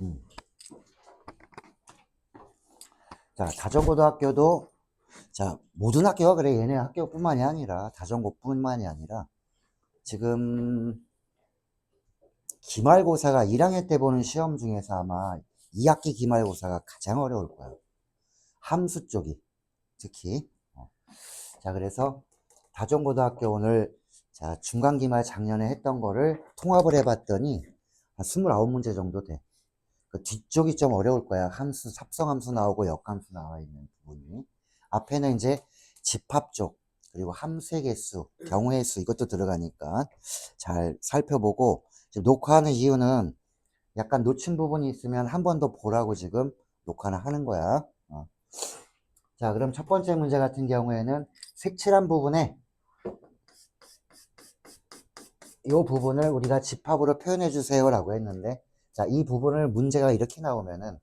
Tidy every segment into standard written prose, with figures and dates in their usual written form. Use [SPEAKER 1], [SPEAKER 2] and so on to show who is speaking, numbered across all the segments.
[SPEAKER 1] 음. 자, 다전고등학교도, 자, 모든 학교가 그래. 얘네 학교뿐만이 아니라, 다전고뿐만이 아니라, 지금, 기말고사가 1학년 때 보는 시험 중에서 아마 2학기 기말고사가 가장 어려울 거예요. 함수 쪽이, 특히. 자, 그래서, 다전고등학교 오늘, 자, 중간기말 작년에 했던 거를 통합을 해봤더니, 한 29문제 정도 돼. 그 뒤쪽이 좀 어려울 거야. 함수, 합성함수 나오고 역함수 나와 있는 부분이. 앞에는 이제 집합 쪽, 그리고 함수의 개수, 경우의 수, 이것도 들어가니까 잘 살펴보고, 지금 녹화하는 이유는 약간 놓친 부분이 있으면 한 번 더 보라고 지금 녹화를 하는 거야. 자, 그럼 첫 번째 문제 같은 경우에는 색칠한 부분에 이 부분을 우리가 집합으로 표현해 주세요 라고 했는데, 자, 이 부분을 문제가 이렇게 나오면은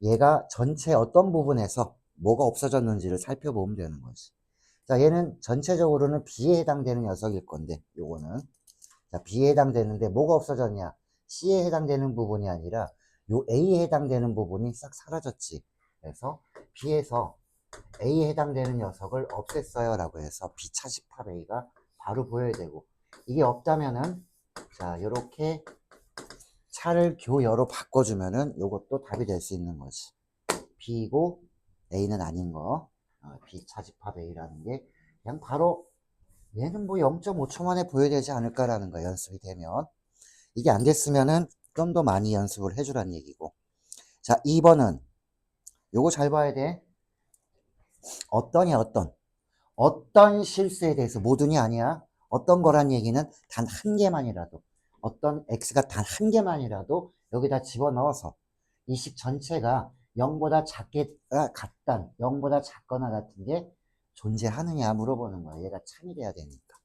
[SPEAKER 1] 얘가 전체 어떤 부분에서 뭐가 없어졌는지를 살펴보면 되는 거지. 자, 얘는 전체적으로는 B에 해당되는 녀석일 건데, 요거는. 자, B에 해당되는데 뭐가 없어졌냐? C에 해당되는 부분이 아니라 요 A에 해당되는 부분이 싹 사라졌지. 그래서 B에서 A에 해당되는 녀석을 없앴어요 라고 해서 B차집합 A가 바로 보여야 되고, 이게 없다면은, 자, 요렇게 차를 교여로 바꿔주면은 요것도 답이 될 수 있는 거지. B이고 A는 아닌 거. B차집합 A라는 게 그냥 바로 얘는 뭐 0.5초 만에 보여야 되지 않을까라는 거, 연습이 되면. 이게 안 됐으면은 좀 더 많이 연습을 해주란 얘기고. 자, 2번은 요거 잘 봐야 돼. 어떤 실수에 대해서, 모든이 아니야. 어떤 거란 얘기는 단 한 개만이라도, 어떤 x가 단 한 개만이라도 여기다 집어넣어서 이 식 전체가 0보다 같단, 0보다 작거나 같은 게 존재하느냐 물어보는 거야. 얘가 참이 돼야 되니까.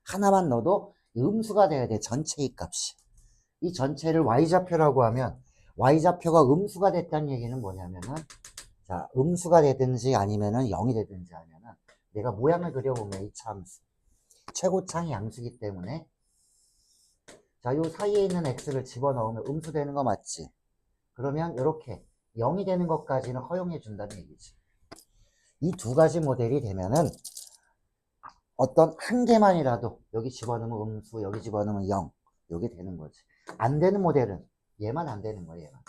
[SPEAKER 1] 하나만 넣어도 음수가 돼야 돼, 전체의 값이. 이 전체를 y좌표라고 하면, y좌표가 음수가 됐다는 얘기는 뭐냐면은, 자, 음수가 되든지 아니면은 0이 되든지 하면은, 내가 모양을 그려보면 이 참수, 최고창이 양수기 때문에, 자, 요 사이에 있는 x를 집어넣으면 음수 되는 거 맞지? 그러면 이렇게 0이 되는 것까지는 허용해 준다는 얘기지. 이 두 가지 모델이 되면은 어떤 한 개만이라도 여기 집어넣으면 음수, 여기 집어넣으면 0, 요게 되는 거지. 안 되는 모델은 얘만 안 되는 거야, 얘만.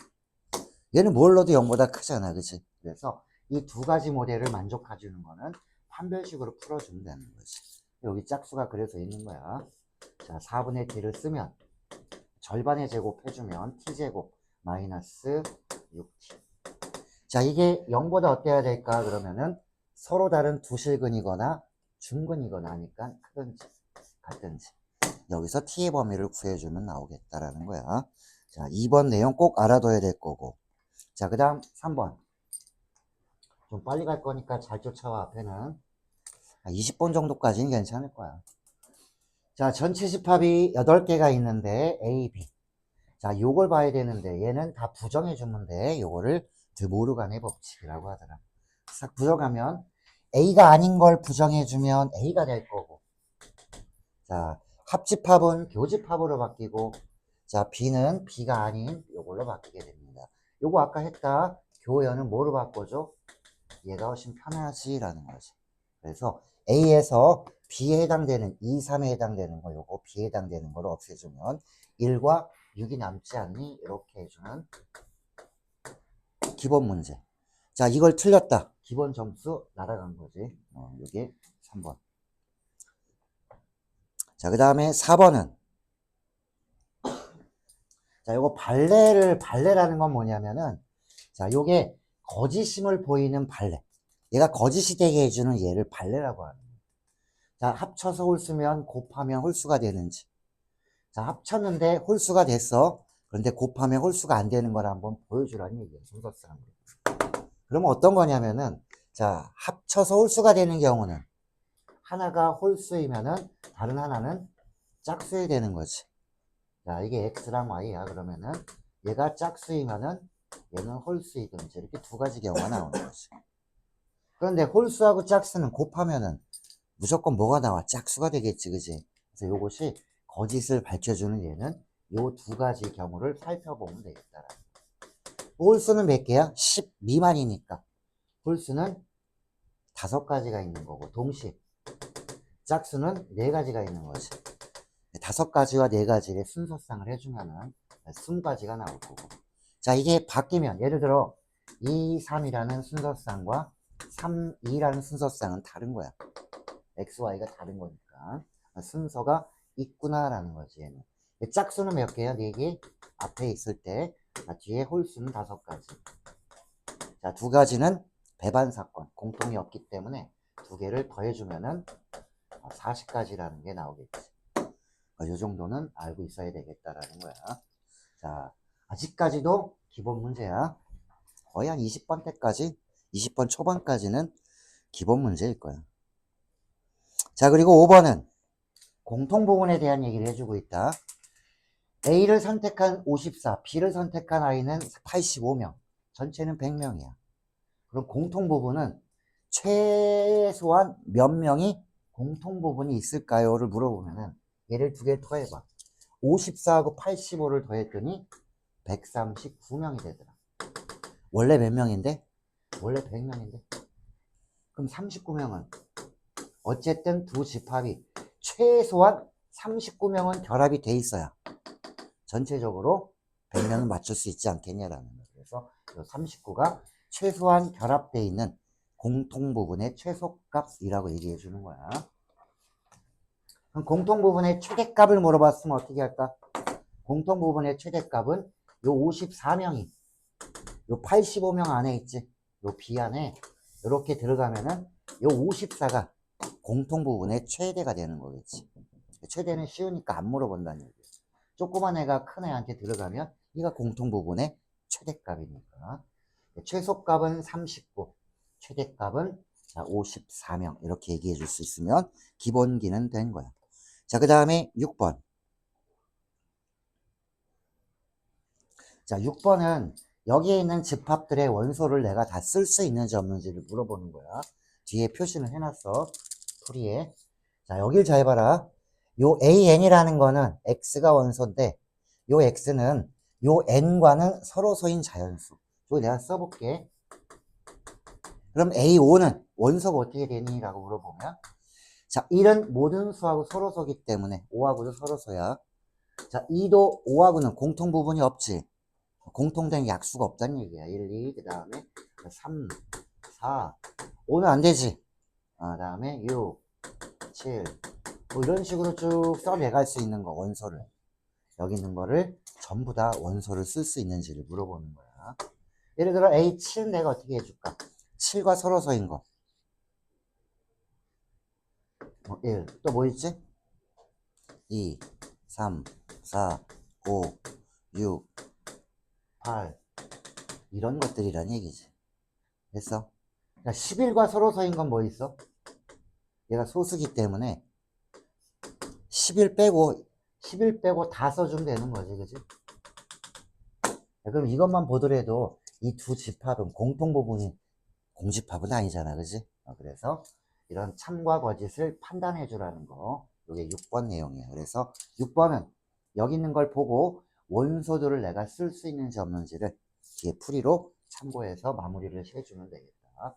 [SPEAKER 1] 얘는 뭘 넣어도 0보다 크잖아, 그치? 그래서 이 두 가지 모델을 만족해 주는 거는 판별식으로 풀어주면 되는 거지. 여기 짝수가 그래서 있는 거야. 자, 4분의 t를 쓰면 절반의 제곱 해주면 t제곱 마이너스 6t. 자, 이게 0보다 어때야 될까? 그러면은 서로 다른 두 실근이거나 중근이거나 하니까 크든지 같든지. 여기서 t의 범위를 구해주면 나오겠다라는 거야. 자, 2번 내용 꼭 알아둬야 될 거고. 자, 그 다음 3번. 좀 빨리 갈 거니까 잘 쫓아와. 앞에는 20번 정도까지는 괜찮을 거야. 자, 전체 집합이 8개가 있는데 A, B. 자, 요걸 봐야 되는데 얘는 다 부정해 주면 돼. 요거를 드모르간의 법칙이라고 하더라. 싹 부정하면 A가 아닌 걸 부정해 주면 A가 될 거고. 자, 합집합은 교집합으로 바뀌고, 자, B는 B가 아닌 요걸로 바뀌게 됩니다. 요거 아까 했다. 교연은 뭐로 바꿔줘? 얘가 훨씬 편하지라는 거지. 그래서 A에서 B에 해당되는 2, 3에 해당되는 거, 요거 B에 해당되는 거를 없애주면 1과 6이 남지 않니? 이렇게 해주는 기본 문제. 자, 이걸 틀렸다. 기본 점수 날아간 거지. 요게 3번. 자, 그 다음에 4번은, 자, 요거 발레라는 건 뭐냐면은, 자, 요게 거짓임을 보이는 발레. 얘가 거짓이 되게 해주는 얘를 발레라고 하는 거예요. 자, 합쳐서 홀수면 곱하면 홀수가 되는지. 자, 합쳤는데 홀수가 됐어. 그런데 곱하면 홀수가 안 되는 걸 한번 보여주라는 얘기예요. 순서상으로. 그러면 어떤 거냐면은, 자, 합쳐서 홀수가 되는 경우는 하나가 홀수이면은 다른 하나는 짝수이 되는 거지. 자, 이게 x랑 y야. 그러면은 얘가 짝수이면은 얘는 홀수이든지, 이렇게 두 가지 경우가 나오는 거지. 그런데 홀수하고 짝수는 곱하면은 무조건 뭐가 나와? 짝수가 되겠지, 그지? 그래서 요것이 거짓을 밝혀주는 얘는 요 두 가지 경우를 살펴보면 되겠다. 홀수는 몇 개야? 10 미만이니까. 홀수는 5가지가 있는 거고, 동시. 짝수는 4가지가 있는 거지. 5가지와 4가지의 순서상을 해주면은 20가지가 나올 거고. 자, 이게 바뀌면, 예를 들어, 2, 3이라는 순서상과 3, 2라는 순서상은 다른 거야. X, Y가 다른 거니까. 순서가 있구나라는 거지, 얘는. 짝수는 몇 개야? 4개. 앞에 있을 때, 뒤에 홀수는 5가지. 자, 2가지는 배반사건, 공통이 없기 때문에 2개를 더해주면은 40가지라는 게 나오겠지. 이 정도는 알고 있어야 되겠다라는 거야. 자, 아직까지도 기본 문제야. 거의 한 20번 때까지, 20번 초반까지는 기본 문제일 거야. 자, 그리고 5번은 공통부분에 대한 얘기를 해주고 있다. A를 선택한 54, B를 선택한 I는 85명, 전체는 100명이야. 그럼 공통부분은 최소한 몇 명이 공통부분이 있을까요?를 물어보면은 얘를 2개 더해봐. 54하고 85를 더했더니 139명이 되더라. 원래 몇 명인데? 원래 100명인데? 그럼 39명은 어쨌든 두 집합이 최소한 39명은 결합이 돼 있어야 전체적으로 100명은 맞출 수 있지 않겠냐라는 거예요. 그래서 39가 최소한 결합되어 있는 공통부분의 최소값이라고 얘기해 주는 거야. 그럼 공통부분의 최대값을 물어봤으면 어떻게 할까? 공통부분의 최대값은 요 54명이 요 85명 안에 있지. 요 B 안에 이렇게 들어가면은 요 54가 공통부분의 최대가 되는 거겠지. 최대는 쉬우니까 안 물어본다는 얘기야. 조그만 애가 큰 애한테 들어가면 얘가 공통부분의 최대값이니까. 최소값은 39, 최대값은 54명 이렇게 얘기해 줄 수 있으면 기본기는 된 거야. 자, 그 다음에 6번. 자, 6번은 여기에 있는 집합들의 원소를 내가 다 쓸 수 있는지 없는지를 물어보는 거야. 뒤에 표시는 해놨어. 풀이에. 자, 여길 잘 봐라. 요 AN이라는 거는 X가 원소인데, 요 X는 요 N과는 서로소인 자연수. 이거 내가 써볼게. 그럼 A5는 원소가 어떻게 되니? 라고 물어보면, 자, 1은 모든 수하고 서로소기 때문에 5하고도 서로소야. 자, 2도 5하고는 공통부분이 없지. 공통된 약수가 없다는 얘기야. 1, 2, 그 다음에 3, 4, 5는 안 되지. 그 다음에 6, 7, 뭐 이런 식으로 쭉 써내갈 수 있는 거, 원소를. 여기 있는 거를 전부 다 원소를 쓸 수 있는지를 물어보는 거야. 예를 들어 A7 내가 어떻게 해줄까? 7과 서로서인 거. 1. 또 뭐 있지? 2, 3, 4, 5, 6, 8. 이런 것들이란 얘기지. 됐어? 11과 서로서인 건 뭐 있어? 얘가 소수기 때문에 11 빼고 다 써주면 되는 거지, 그지? 그럼 이것만 보더라도 이 두 집합은 공통부분이 공집합은 아니잖아, 그지? 그래서 이런 참과 거짓을 판단해 주라는 거. 이게 6번 내용이에요. 그래서 6번은 여기 있는 걸 보고 원소들을 내가 쓸 수 있는지 없는지를 뒤에 풀이로 참고해서 마무리를 해주면 되겠다.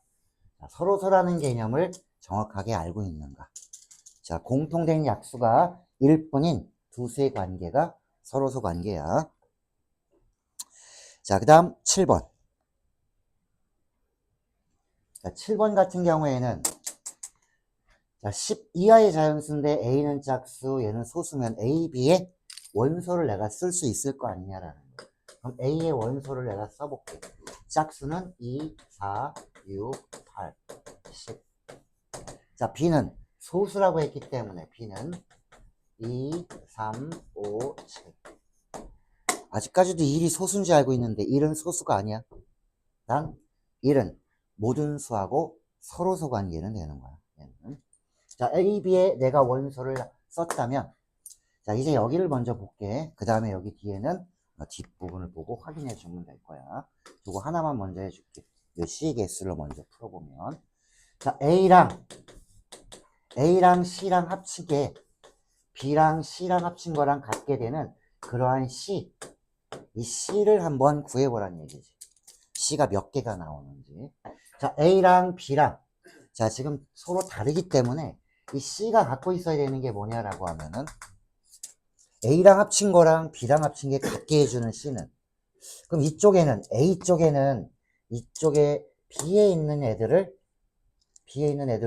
[SPEAKER 1] 자, 서로서라는 개념을 정확하게 알고 있는가? 자, 공통된 약수가 1뿐인 두수의 관계가 서로소 관계야. 자, 그 다음 7번. 자, 7번 같은 경우에는 자, 10 이하의 자연수인데 A는 짝수, 얘는 소수면 A, B의 원소를 내가 쓸 수 있을 거 아니냐라는 거야. 그럼 A의 원소를 내가 써볼게. 짝수는 2, 4, 6, 8, 10. 자, B는 소수라고 했기 때문에 B는 2, 3, 5, 7. 아직까지도 1이 소수인지 알고 있는데 1은 소수가 아니야. 난 1은 모든 수하고 서로소 관계는 되는 거야. 얘는. 자, A, B에 내가 원소를 썼다면, 자, 이제 여기를 먼저 볼게. 그 다음에 여기 뒤에는 뒷부분을 보고 확인해 주면 될 거야. 이거 하나만 먼저 해줄게. 이 C의 개수를 먼저 풀어보면. 자, A랑 C랑 합친 게 B랑 C랑 합친 거랑 같게 되는 그러한 C, 이 C를 한번 구해보란 얘기지. C가 몇 개가 나오는지. 자, A랑 B랑, 자, 지금 서로 다르기 때문에 이 C가 갖고 있어야 되는 게 뭐냐라고 하면은 A랑 합친 거랑 B랑 합친 게 같게 해주는 C는, 그럼 이쪽에는, A 쪽에는 이쪽에 B에 있는 애들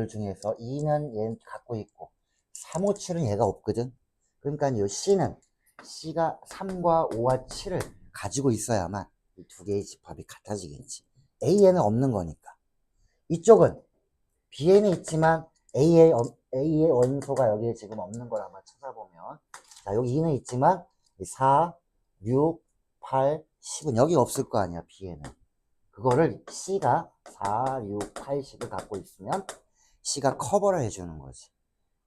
[SPEAKER 1] 중에서 2는 얘 갖고 있고 3, 5, 7은 얘가 없거든. 그러니까 이 C가 3과 5와 7을 가지고 있어야만 이 두 개의 집합이 같아지겠지. A에는 없는 거니까. 이쪽은 B에는 있지만 A의 원소가 여기에 지금 없는 걸 한번 찾아보면, 자, 여기 2는 있지만 4, 6, 8, 10은 여기 없을 거 아니야, B에는. 그거를 C가 4, 6, 8, 10을 갖고 있으면 C가 커버를 해주는 거지.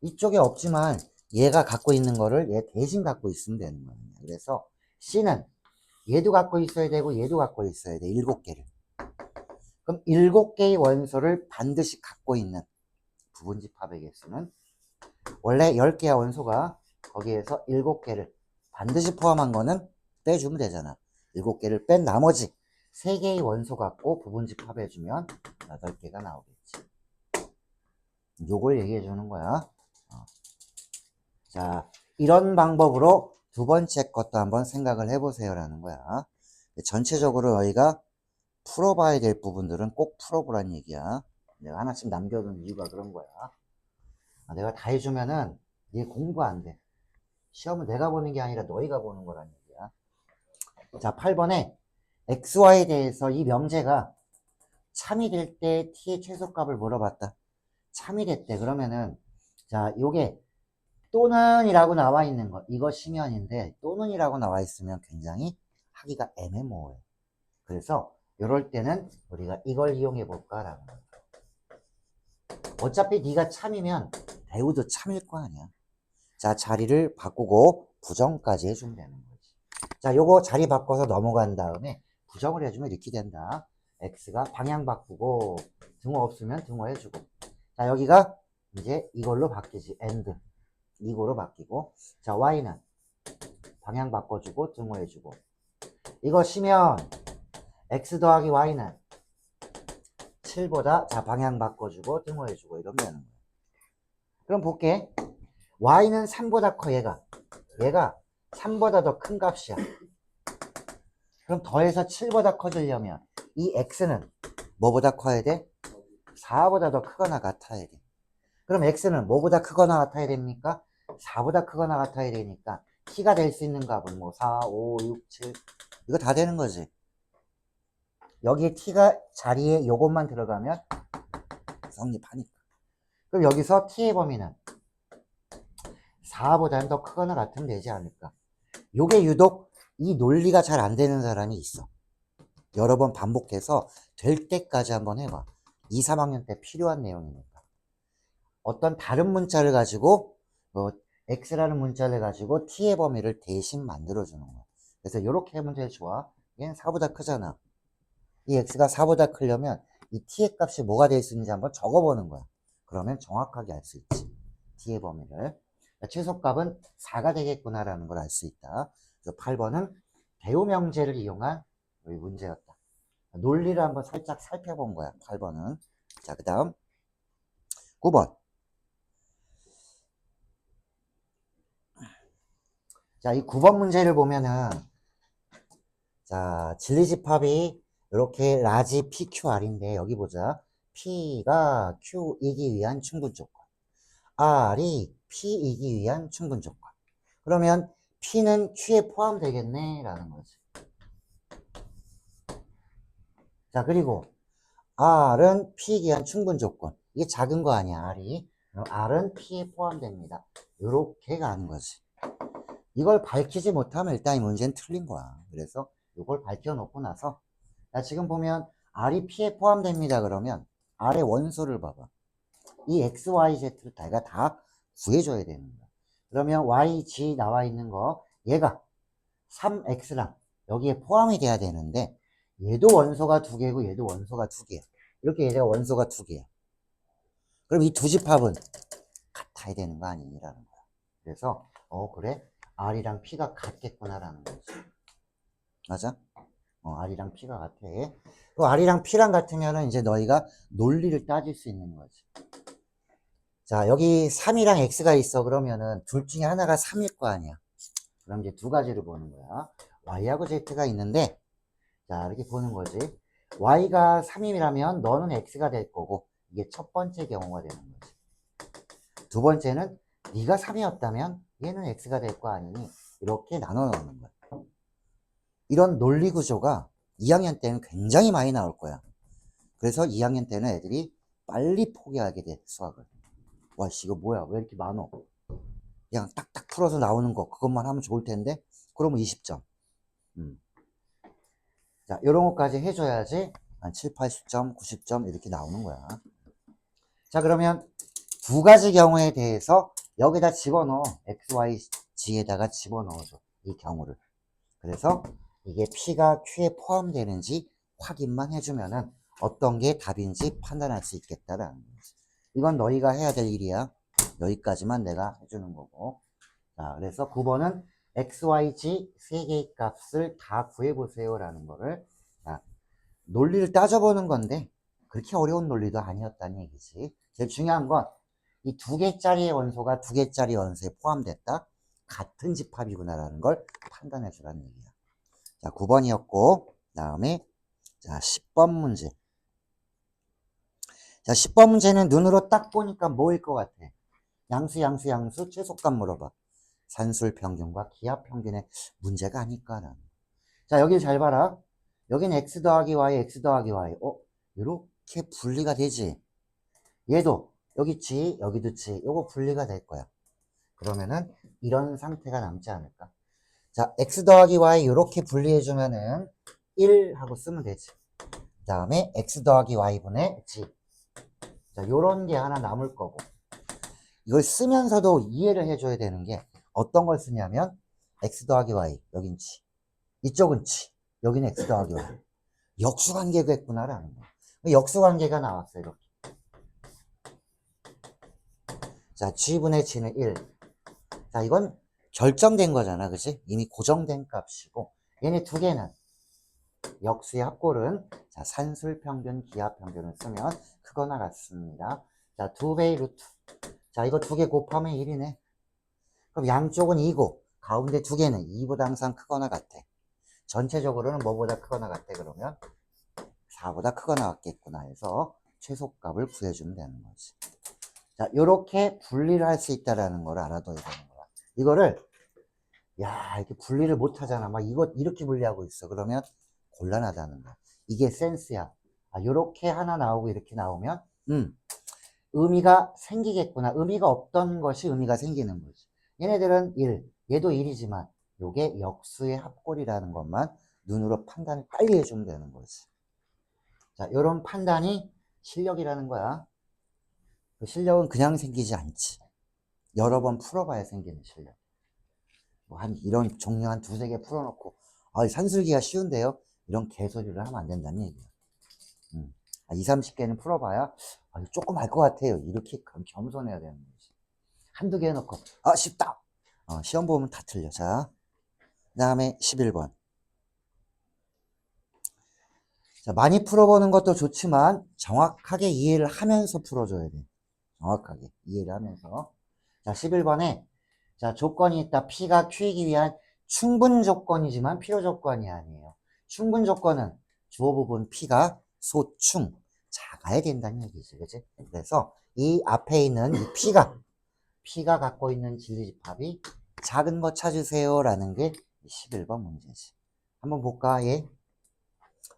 [SPEAKER 1] 이쪽에 없지만 얘가 갖고 있는 거를 얘 대신 갖고 있으면 되는 거야. 그래서 C는 얘도 갖고 있어야 되고 얘도 갖고 있어야 돼. 7개를. 그럼 7개의 원소를 반드시 갖고 있는 부분집합의 개수는, 원래 10개의 원소가 거기에서 7개를 반드시 포함한 거는 빼주면 되잖아. 7개를 뺀 나머지 3개의 원소 갖고 부분집합해주면 8개가 나오겠지. 요걸 얘기해 주는 거야. 자, 이런 방법으로 두 번째 것도 한번 생각을 해보세요 라는 거야. 전체적으로 너희가 풀어봐야 될 부분들은 꼭 풀어보란 얘기야. 내가 하나씩 남겨둔 이유가 그런 거야. 내가 다 해주면은 얘 공부 안 돼. 시험은 내가 보는 게 아니라 너희가 보는 거란 얘기야. 자, 8번에 XY에 대해서 이 명제가 참이 될 때 t의 최소값을 물어봤다. 참이 됐대. 그러면은, 자, 요게 또는이라고 나와 있는 거, 이거 심연인데 또는이라고 나와 있으면 굉장히 하기가 애매모호해. 그래서 이럴 때는 우리가 이걸 이용해 볼까라는 거야. 어차피 네가 참이면 배우도 참일 거 아니야. 자, 자리를 바꾸고 부정까지 해주면 되는 거지. 자, 요거 자리 바꿔서 넘어간 다음에 부정을 해주면 이렇게 된다. X가 방향 바꾸고 등호 없으면 등호 해주고. 자, 여기가 이제 이걸로 바뀌지. AND. 이거로 바뀌고. 자, Y는 방향 바꿔주고 등호 해주고. 이거 시면 X 더하기 Y는 7보다, 자, 방향 바꿔주고 등호 해주고 이러면 되는 거야. 그럼 볼게. Y는 3보다 커. 얘가 3보다 더 큰 값이야. 그럼 더해서 7보다 커지려면 이 X는 뭐보다 커야 돼? 4보다 더 크거나 같아야 돼. 그럼 X는 뭐보다 크거나 같아야 됩니까? 4보다 크거나 같아야 되니까 T가 될 수 있는 값은 뭐 4, 5, 6, 7 이거 다 되는 거지. 여기에 T가 자리에 요것만 들어가면 성립하니까. 그럼 여기서 T의 범위는 4보다는 더 크거나 같으면 되지 않을까. 요게 유독 이 논리가 잘 안 되는 사람이 있어. 여러 번 반복해서 될 때까지 한번 해봐. 2, 3학년 때 필요한 내용이니까. 어떤 다른 문자를 가지고 X라는 문자를 가지고 T의 범위를 대신 만들어주는 거야. 그래서 이렇게 하면 제일 좋아. 얘는 4보다 크잖아. 이 X가 4보다 크려면 이 T의 값이 뭐가 될 수 있는지 한번 적어보는 거야. 그러면 정확하게 알 수 있지. T의 범위를. 최소값은 4가 되겠구나라는 걸 알 수 있다. 그래서 8번은 대우명제를 이용한 우리 문제였다. 논리를 한번 살짝 살펴본 거야. 8번은. 자, 그 다음 9번. 자, 이 9번 문제를 보면은, 자, 진리집합이 이렇게 라지 PQR인데 여기 보자. P가 Q이기 위한 충분조건, R이 P이기 위한 충분조건. 그러면 P는 Q에 포함되겠네 라는 거지. 자, 그리고 R은 P이기 위한 충분조건. 이게 작은 거 아니야, R이. 그럼 R은 P에 포함됩니다. 이렇게 가는 거지. 이걸 밝히지 못하면 일단 이 문제는 틀린 거야. 그래서 이걸 밝혀놓고 나서, 자, 지금 보면 R이 P에 포함됩니다. 그러면 R의 원소를 봐봐. 이 X, Y, Z를 내가 다 구해줘야 되는 거야. 그러면 Y, G 나와 있는 거, 얘가 3X랑 여기에 포함이 돼야 되는데 얘도 원소가 2개고 얘도 원소가 2개야. 이렇게 얘가 원소가 2개야. 그럼 이 두 집합은 같아야 되는 거 아니라는 거야. 그래서 그래? R이랑 P가 같겠구나라는 거지. 맞아? R이랑 P가 같아. 그 R이랑 P랑 같으면은 이제 너희가 논리를 따질 수 있는 거지. 자, 여기 3이랑 X가 있어. 그러면은 둘 중에 하나가 3일 거 아니야. 그럼 이제 두 가지를 보는 거야. Y하고 Z가 있는데, 자, 이렇게 보는 거지. Y가 3이라면 너는 X가 될 거고, 이게 첫 번째 경우가 되는 거지. 두 번째는 네가 3이었다면 얘는 X가 될 거 아니니, 이렇게 나눠 놓는 거야. 이런 논리 구조가 2학년 때는 굉장히 많이 나올 거야. 그래서 2학년 때는 애들이 빨리 포기하게 돼, 수학을. 와, 씨, 이거 뭐야? 왜 이렇게 많어? 그냥 딱딱 풀어서 나오는 거, 그것만 하면 좋을 텐데? 그러면 20점. 자, 요런 것까지 해줘야지 한 7, 80점, 90점 이렇게 나오는 거야. 자, 그러면 두 가지 경우에 대해서 여기다 집어넣어. X, Y, G에다가 집어넣어줘. 이 경우를. 그래서 이게 P가 Q에 포함되는지 확인만 해주면은 어떤 게 답인지 판단할 수 있겠다라는 거지. 이건 너희가 해야 될 일이야. 여기까지만 내가 해주는 거고. 자, 그래서 9번은 X, Y, G 세 개의 값을 다 구해보세요 라는 거를, 자, 논리를 따져보는 건데 그렇게 어려운 논리도 아니었다는 얘기지. 제일 중요한 건 이 두 개짜리의 원소가 두 개짜리 원소에 포함됐다. 같은 집합이구나라는 걸 판단해 주라는 얘기야. 자, 9번이었고, 다음에, 자, 10번 문제. 자, 10번 문제는 눈으로 딱 보니까 뭐일 것 같아? 양수, 최소값 물어봐. 산술 평균과 기하 평균의 문제가 아닐까라는. 자, 여길 잘 봐라. 여긴 x 더하기 y, x 더하기 y. 이렇게 분리가 되지. 얘도 여기 G, 여기도 G. 요거 분리가 될 거야. 그러면은 이런 상태가 남지 않을까? 자, x 더하기 y 이렇게 분리해주면은 1 하고 쓰면 되지. 그 다음에 x 더하기 y분의 g. 자, 요런 게 하나 남을 거고. 이걸 쓰면서도 이해를 해줘야 되는 게 어떤 걸 쓰냐면 x 더하기 y, 여긴 g. 이쪽은 g. 여기는 x 더하기 y. 역수관계겠구나라는 거. 역수관계가 나왔어, 이렇게. 자, g분의 g는 1. 자, 이건 결정된 거잖아, 그치? 이미 고정된 값이고, 얘네 두 개는 역수의 합골은, 자, 산술평균, 기하평균을 쓰면 크거나 같습니다. 자, 2배의 루트. 자, 이거 두 개 곱하면 1이네. 그럼 양쪽은 2고, 가운데 두 개는 2보다 항상 크거나 같아. 전체적으로는 뭐보다 크거나 같아, 그러면? 4보다 크거나 같겠구나 해서 최소값을 구해주면 되는 거지. 자, 요렇게 분리를 할 수 있다는 걸 알아둬야 되는 거야. 이거를, 야, 이렇게 분리를 못 하잖아. 막 이거 이렇게 분리하고 있어. 그러면 곤란하다는 거야. 이게 센스야. 아, 요렇게 하나 나오고 이렇게 나오면, 의미가 생기겠구나. 의미가 없던 것이 의미가 생기는 거지. 얘네들은 1, 얘도 1이지만, 요게 역수의 합골이라는 것만 눈으로 판단을 빨리 해주면 되는 거지. 자, 요런 판단이 실력이라는 거야. 그 실력은 그냥 생기지 않지. 여러 번 풀어봐야 생기는 실력. 뭐 이런 종류 한 두세 개 풀어놓고, 산술기가 쉬운데요? 이런 개소리를 하면 안 된다는 얘기야. 2, 30개는 풀어봐야, 조금 알 것 같아요. 이렇게 겸손해야 되는 거지. 한두 개 해놓고, 쉽다! 시험 보면 다 틀려. 자, 그 다음에 11번. 자, 많이 풀어보는 것도 좋지만, 정확하게 이해를 하면서 풀어줘야 돼. 정확하게 이해를 하면서. 자, 11번에, 자, 조건이 있다. P가 Q이기 위한 충분 조건이지만 필요 조건이 아니에요. 충분 조건은 주어 부분 P가 소충, 작아야 된다는 얘기지, 그치? 그래서 이 앞에 있는 이 P가 갖고 있는 진리집합이 작은 거 찾으세요 라는 게 11번 문제지. 한번 볼까, 얘?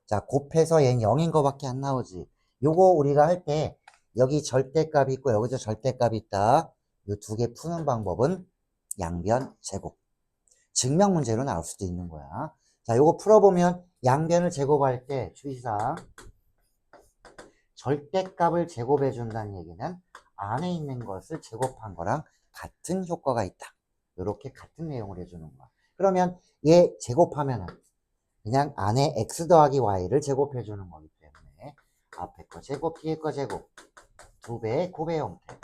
[SPEAKER 1] 자, 곱해서 얘는 0인 거밖에 안 나오지. 요거 우리가 할 때 여기 절대값이 있고 여기서 절대값이 있다. 요 두 개 푸는 방법은 양변 제곱. 증명 문제로 나올 수도 있는 거야. 자, 요거 풀어보면 양변을 제곱할 때 주의사항, 절대값을 제곱해 준다는 얘기는 안에 있는 것을 제곱한 거랑 같은 효과가 있다. 요렇게 같은 내용을 해주는 거야. 그러면 얘 제곱하면은 그냥 안에 x 더하기 y를 제곱해 주는 거기 때문에 앞에 거 제곱, 뒤에 거 제곱, 2배의 곱의 형태.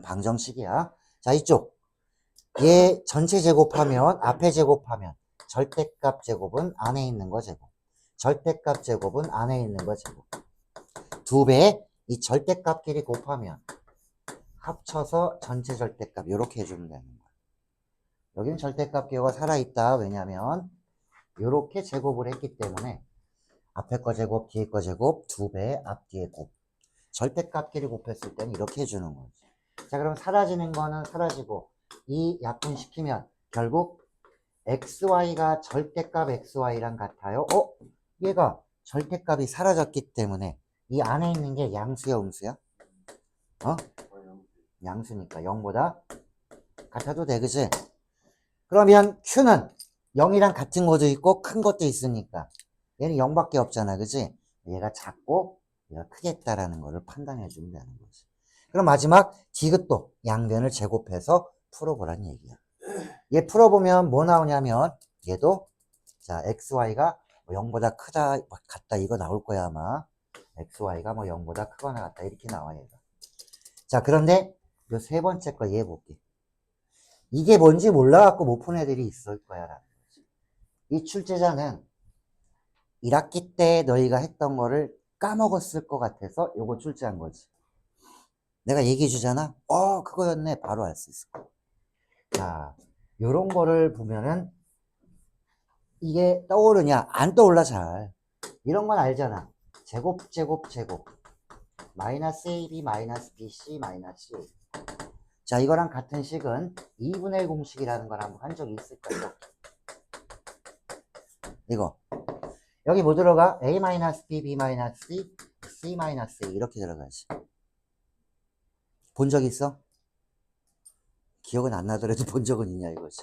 [SPEAKER 1] 방정식이야. 자, 이쪽 얘 전체 제곱하면, 앞에 제곱하면 절대값 제곱은 안에 있는 거 제곱. 절대값 제곱은 안에 있는 거 제곱. 두 배의 이 절대값끼리 곱하면 합쳐서 전체 절대값 이렇게 해주면 되는 거야. 여기는 절대값 기호가 살아있다. 왜냐면 이렇게 제곱을 했기 때문에 앞에 거 제곱, 뒤에 거 제곱, 두 배의 앞뒤의 곱. 절대값끼리 곱했을 때는 이렇게 해주는 거지. 자, 그럼 사라지는 거는 사라지고 이 약분시키면 결국 xy가 절대값 xy랑 같아요. 얘가 절대값이 사라졌기 때문에 이 안에 있는 게 양수야, 음수야? 양수니까 0보다 같아도 돼, 그치? 그러면 q는 0이랑 같은 것도 있고 큰 것도 있으니까 얘는 0밖에 없잖아, 그치? 얘가 작고 얘가 크겠다라는 거를 판단해 주면 되는 거지. 그럼 마지막 디귿도 양변을 제곱해서 풀어보란 얘기야. 얘 풀어보면 뭐 나오냐면 얘도 자 xy가 0보다 크다 같다 이거 나올 거야 아마. xy가 뭐 0보다 크거나 같다 이렇게 나와 얘가. 자 그런데 요 세 번째 거 얘 볼게. 이게 뭔지 몰라갖고 못 푼 애들이 있을 거야 라는 거지. 이 출제자는 1학기 때 너희가 했던 거를 까먹었을 것 같아서 요거 출제한 거지. 내가 얘기해 주잖아. 그거였네. 바로 알 수 있을 거야. 자, 요런 거를 보면은 이게 떠오르냐? 안 떠올라 잘. 이런 건 알잖아. 제곱, 제곱, 제곱. 마이너스 AB, 마이너스 BC, 마이너스 A. 자, 이거랑 같은 식은 2분의 1 공식이라는 걸 한번 한 적이 있을 거야. 이거. 여기 뭐 들어가? A 마이너스 B, B 마이너스 C, C 마이너스 A. 이렇게 들어가지. 본 적 있어? 기억은 안 나더라도 본 적은 있냐 이거지.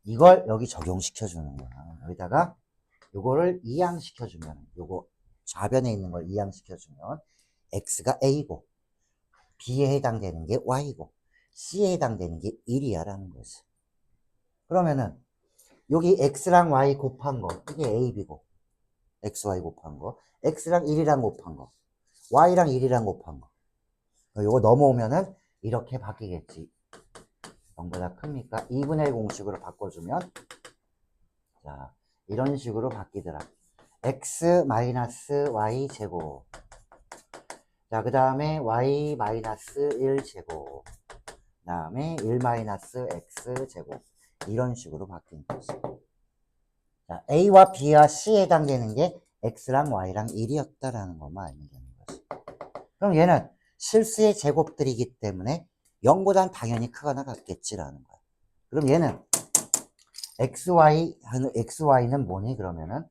[SPEAKER 1] 이걸 여기 적용시켜 주는 거야. 여기다가 요거를 이항시켜 주면 요거 좌변에 있는 걸 이항시켜 주면 x가 a고 b에 해당되는 게 y고 c에 해당되는 게 1이야 라는 거지. 그러면은 여기 x랑 y 곱한 거 이게 a, b고 xy 곱한 거 x랑 1이랑 곱한 거 y랑 1이랑 곱한 거 요거 넘어오면은 이렇게 바뀌겠지. 0보다 크니까 2분의 1 공식으로 바꿔주면 자 이런 식으로 바뀌더라. x 마이너스 y 제곱 자 그 다음에 y 마이너스 1 제곱 그 다음에 1 마이너스 x 제곱 이런 식으로 바뀐 거지. 자 a와 b와 c에 해당되는 게 x랑 y랑 1이었다라는 것만 알면 되는 거지. 그럼 얘는 실수의 제곱들이기 때문에 0보단 당연히 크거나 같겠지라는 거야. 그럼 얘는 xy는 뭐니? 그러면은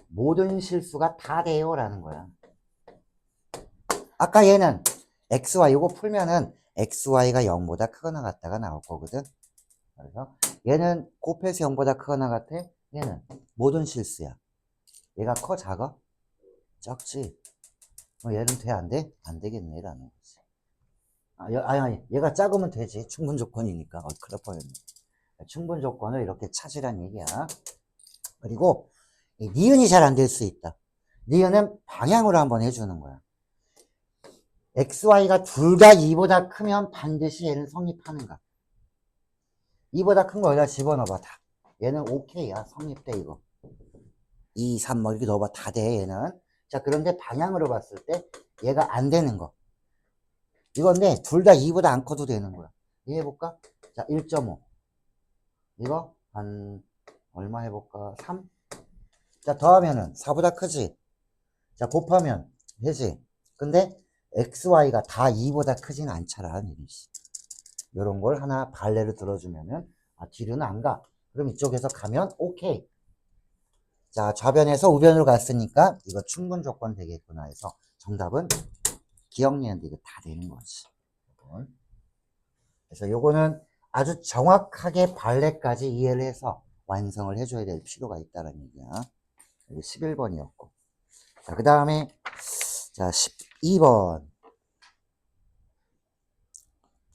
[SPEAKER 1] 모든 실수가 다 돼요 라는 거야. 아까 얘는 xy 이거 풀면은 xy가 0보다 크거나 같다가 나올 거거든. 그래서 얘는 곱해서 0보다 크거나 같아. 얘는 모든 실수야. 얘가 커 작아? 적지. 얘는 돼 안 돼? 안 되겠네 라는 거지. 아니 얘가 작으면 되지. 충분 조건이니까. 큰일 날 뻔했네. 충분 조건을 이렇게 찾으란 얘기야. 그리고 니은이 잘 안 될 수 있다. 니은은 방향으로 한번 해주는 거야. xy가 둘 다 2보다 크면 반드시 얘는 성립하는가. 2보다 큰 거 여기다 집어넣어봐. 다. 얘는 오케이야. 성립돼 이거. 2, 3 뭐 이렇게 넣어봐. 다 돼 얘는. 자 그런데 방향으로 봤을 때 얘가 안 되는 거. 이건데 둘 다 2보다 안 커도 되는 거야. 이거 해볼까? 자 1.5 이거 한 얼마 해볼까? 3? 자 더하면은 4보다 크지? 자 곱하면 되지? 근데 xy가 다 2보다 크진 않잖아. 이런 걸 하나 발레를 들어주면은 뒤로는 안 가. 그럼 이쪽에서 가면 오케이. 자 좌변에서 우변으로 갔으니까 이거 충분 조건 되겠구나 해서 정답은 기억니은데 이거 다 되는 거지. 그래서 요거는 아주 정확하게 발레까지 이해를 해서 완성을 해줘야 될 필요가 있다는 얘기야. 여기 11번이었고. 자, 그 다음에, 자, 12번.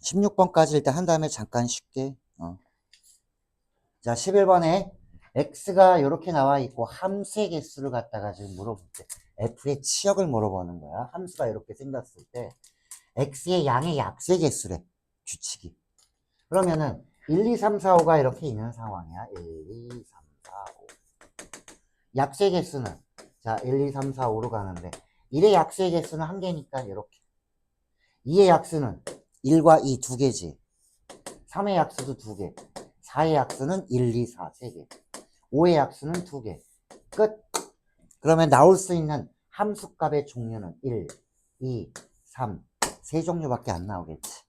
[SPEAKER 1] 16번까지 일단 한 다음에 잠깐 쉽게. 자, 11번에 x가 이렇게 나와 있고 함수의 개수를 갖다가 지금 물어볼 때 f의 치역을 물어보는 거야. 함수가 이렇게 생겼을 때 x의 양의 약수의 개수래. 규칙이. 그러면은 1, 2, 3, 4, 5가 이렇게 있는 상황이야. 1, 2, 3, 약수의 개수는 자 1, 2, 3, 4, 5로 가는데 1의 약수의 개수는 1개니까 이렇게 2의 약수는 1과 2 2개지 3의 약수도 2개 4의 약수는 1, 2, 4 3개 5의 약수는 2개 끝. 그러면 나올 수 있는 함수값의 종류는 1, 2, 3 세 종류밖에 안 나오겠지.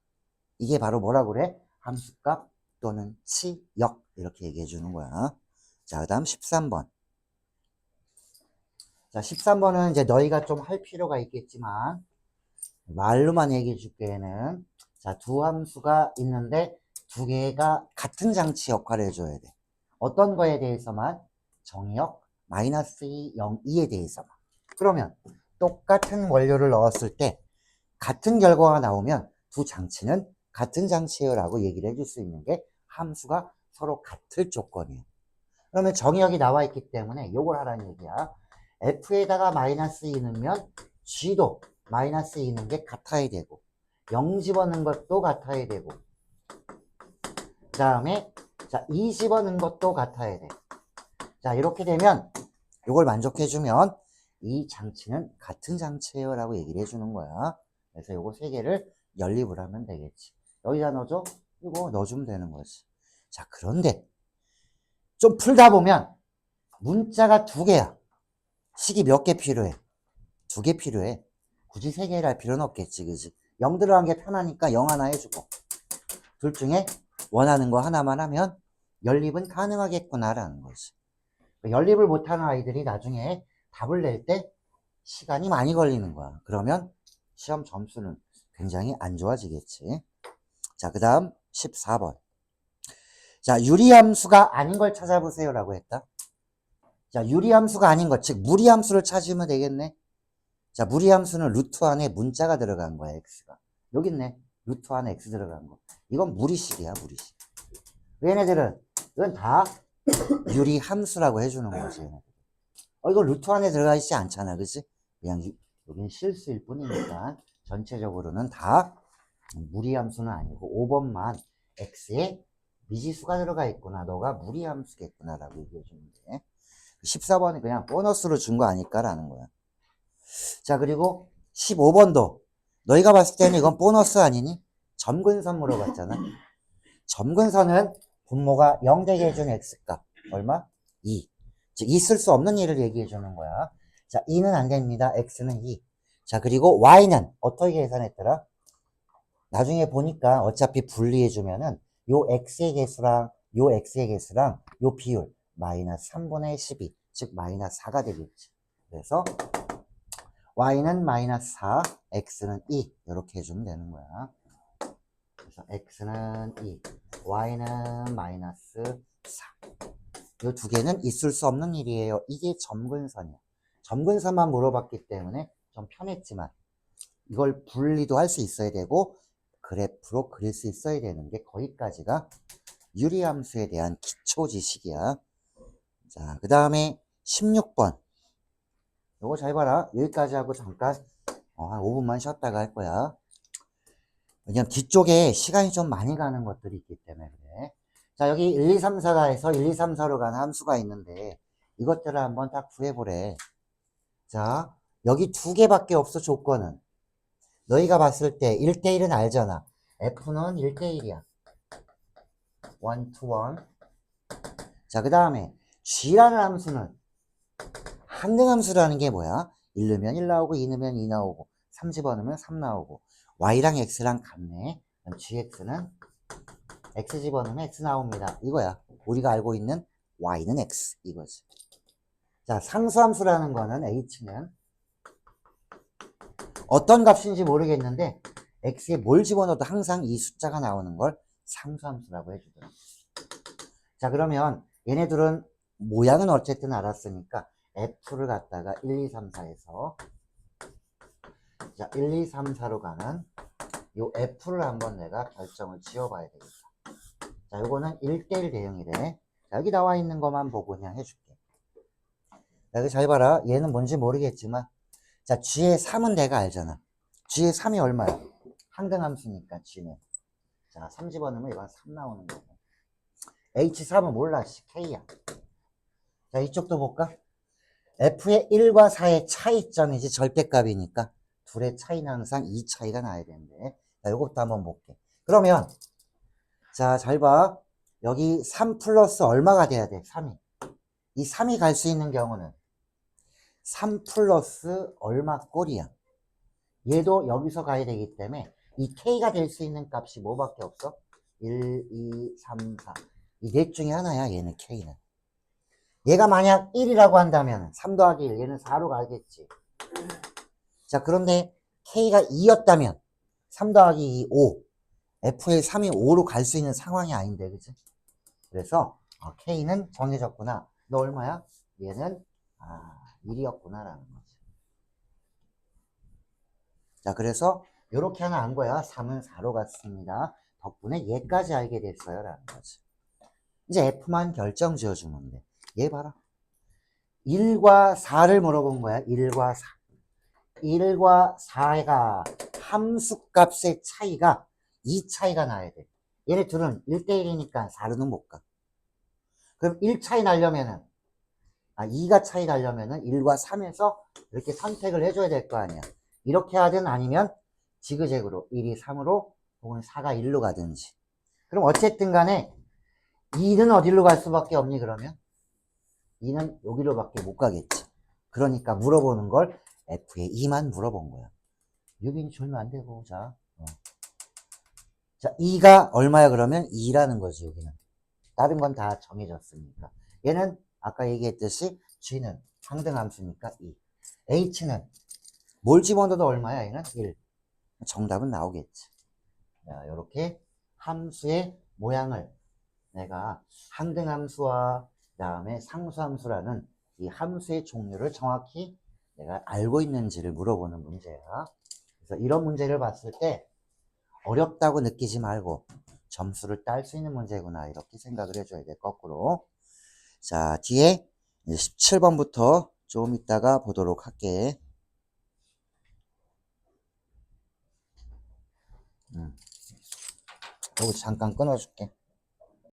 [SPEAKER 1] 이게 바로 뭐라 그래? 함수값 또는 치역 이렇게 얘기해 주는 거야. 자, 그 다음 13번. 자, 13번은 이제 너희가 좀 할 필요가 있겠지만 말로만 얘기해 줄게는 자, 두 함수가 있는데 두 개가 같은 장치 역할을 해줘야 돼. 어떤 거에 대해서만? 정의역 마이너스 2, 0, 2에 대해서만. 그러면 똑같은 원료를 넣었을 때 같은 결과가 나오면 두 장치는 같은 장치예요 라고 얘기를 해줄 수 있는 게 함수가 서로 같을 조건이에요. 그러면 정의역이 나와 있기 때문에 요걸 하라는 얘기야. F에다가 마이너스 2 넣으면 G도 마이너스 2 넣는 게 같아야 되고 0 집어넣는 것도 같아야 되고 그 다음에 자, 2 집어넣는 것도 같아야 돼. 자, 이렇게 되면 요걸 만족해주면 이 장치는 같은 장치예요 라고 얘기를 해주는 거야. 그래서 요거 세 개를 연립을 하면 되겠지. 여기다 넣어줘? 이거 넣어주면 되는 거지. 자, 그런데 좀 풀다 보면 문자가 두 개야. 식이 몇 개 필요해? 두 개 필요해. 굳이 세 개를 할 필요는 없겠지, 그지? 0 들어간 게 편하니까 0 하나 해주고 둘 중에 원하는 거 하나만 하면 연립은 가능하겠구나라는 거지. 연립을 못하는 아이들이 나중에 답을 낼 때 시간이 많이 걸리는 거야. 그러면 시험 점수는 굉장히 안 좋아지겠지. 자, 그 다음 14번. 자, 유리함수가 아닌 걸 찾아보세요 라고 했다. 자, 유리함수가 아닌 것, 즉 무리함수를 찾으면 되겠네. 자, 무리함수는 루트 안에 문자가 들어간 거야, x가. 여기 있네. 루트 안에 x 들어간 거. 이건 무리식이야, 무리식. 얘네들은 이건 다 유리함수라고 해주는 거지. 이거 루트 안에 들어가 있지 않잖아, 그치? 그냥 여긴 실수일 뿐이니까 전체적으로는 다 무리함수는 아니고 5번만 x에 미지수가 들어가 있구나. 너가 무리함수겠구나 라고 얘기해 주는데 14번이 그냥 보너스로 준 거 아닐까라는 거야. 자, 그리고 15번도 너희가 봤을 때는 이건 보너스 아니니? 점근선 물어봤잖아. 점근선은 분모가 0 되게 해준 x값 얼마? 2. 즉 있을 수 없는 일을 얘기해 주는 거야. 자, 2는 안 됩니다. x는 2. 자, 그리고 y는 어떻게 계산했더라? 나중에 보니까 어차피 분리해 주면은 요 x의 개수랑 요 x의 개수랑 요 비율 마이너스 3분의 12, 즉 마이너스 4가 되겠지. 그래서 y는 마이너스 4, x는 2 이렇게 해주면 되는 거야. 그래서 x는 2, y는 마이너스 4. 이 두 개는 있을 수 없는 일이에요. 이게 점근선이야. 점근선만 물어봤기 때문에 좀 편했지만 이걸 분리도 할 수 있어야 되고 그래프로 그릴 수 있어야 되는 게 거기까지가 유리함수에 대한 기초 지식이야. 자, 그 다음에 16번. 요거 잘 봐라. 여기까지 하고 잠깐 한 5분만 쉬었다가 할 거야. 왜냐면 뒤쪽에 시간이 좀 많이 가는 것들이 있기 때문에 그래. 자, 여기 1, 2, 3, 4가 해서 1, 2, 3, 4로 가는 함수가 있는데 이것들을 한번 딱 구해보래. 자, 여기 두 개밖에 없어, 조건은. 너희가 봤을 때 1대1은 알잖아. F는 1대1이야. 1 to 1. 자, 그 다음에 G라는 함수는 한등함수라는 게 뭐야? 1 넣으면 1 나오고 2 넣으면 2 나오고 3 집어넣으면 3 나오고 Y랑 X랑 같네. 그럼 GX는 X 집어넣으면 X 나옵니다. 이거야. 우리가 알고 있는 Y는 X 이거지. 자, 상수함수라는 거는 H는 어떤 값인지 모르겠는데 X에 뭘 집어넣어도 항상 이 숫자가 나오는 걸 상수함수라고 해주더라. 자, 그러면 얘네들은 모양은 어쨌든 알았으니까 F를 갖다가 1, 2, 3, 4에서 자, 1, 2, 3, 4로 가는 요 F를 한번 내가 결정을 지어봐야 되겠다. 자, 요거는 1대1 대응이래. 자, 여기 나와 있는 것만 보고 그냥 해줄게. 자, 여기 잘 봐라. 얘는 뭔지 모르겠지만 자, G의 3은 내가 알잖아. G의 3이 얼마야? 항등함수니까 G는. 자, 3 집어넣으면 이건 3 나오는 거고. H3은 몰라. K야. 자, 이쪽도 볼까? f의 1과 4의 차이점이지 절대값이니까 둘의 차이는 항상 이 차이가 나야 되는데. 자, 요것도 한번 볼게. 그러면 자, 잘 봐. 여기 3 플러스 얼마가 돼야 돼? 3이. 이 3이 갈 수 있는 경우는 3 플러스 얼마 꼴이야. 얘도 여기서 가야 되기 때문에 이 k가 될 수 있는 값이 뭐밖에 없어? 1, 2, 3, 4. 이 넷 중에 하나야, 얘는 k는. 얘가 만약 1이라고 한다면 3 더하기 1, 얘는 4로 가겠지. 자, 그런데 k가 2였다면 3 더하기 2, 5. f의 3이 5로 갈 수 있는 상황이 아닌데, 그치? 그래서 k는 정해졌구나. 너 얼마야? 얘는 1이었구나 라는 거지. 자, 그래서 이렇게 하나 안 거야. 3은 4로 갔습니다. 덕분에 얘까지 알게 됐어요 라는 거지. 이제 f만 결정 지어주면 돼. 얘 봐라. 1과 4를 물어본 거야. 1과 4. 1과 4가 함수값의 차이가 이 차이가 나야 돼. 얘네 둘은 1대1이니까 4로는 못 가. 그럼 1 차이 나려면은 2가 차이 나려면은 1과 3에서 이렇게 선택을 해줘야 될 거 아니야. 이렇게 하든 아니면 지그재그로 1이 3으로 혹은 4가 1로 가든지. 그럼 어쨌든 간에 2는 어디로 갈 수밖에 없니 그러면? 2는 여기로밖에 못 가겠지. 그러니까 물어보는 걸 F의 2만 물어본 거야. 유빈이 줄면 안 되고. 자, 2가 얼마야 그러면? 2라는 거지 여기는. 다른 건 다 정해졌으니까. 얘는 아까 얘기했듯이 G는 상등함수니까 2. H는 뭘 집어넣어도 얼마야 얘는? 1. 정답은 나오겠지. 자, 이렇게 함수의 모양을 내가 항등함수와 그다음에 상수함수라는 이 함수의 종류를 정확히 내가 알고 있는지를 물어보는 문제야. 그래서 이런 문제를 봤을 때 어렵다고 느끼지 말고 점수를 딸 수 있는 문제구나 이렇게 생각을 해줘야 돼. 거꾸로. 자, 뒤에 17번부터 좀 이따가 보도록 할게. 여기 잠깐 끊어줄게.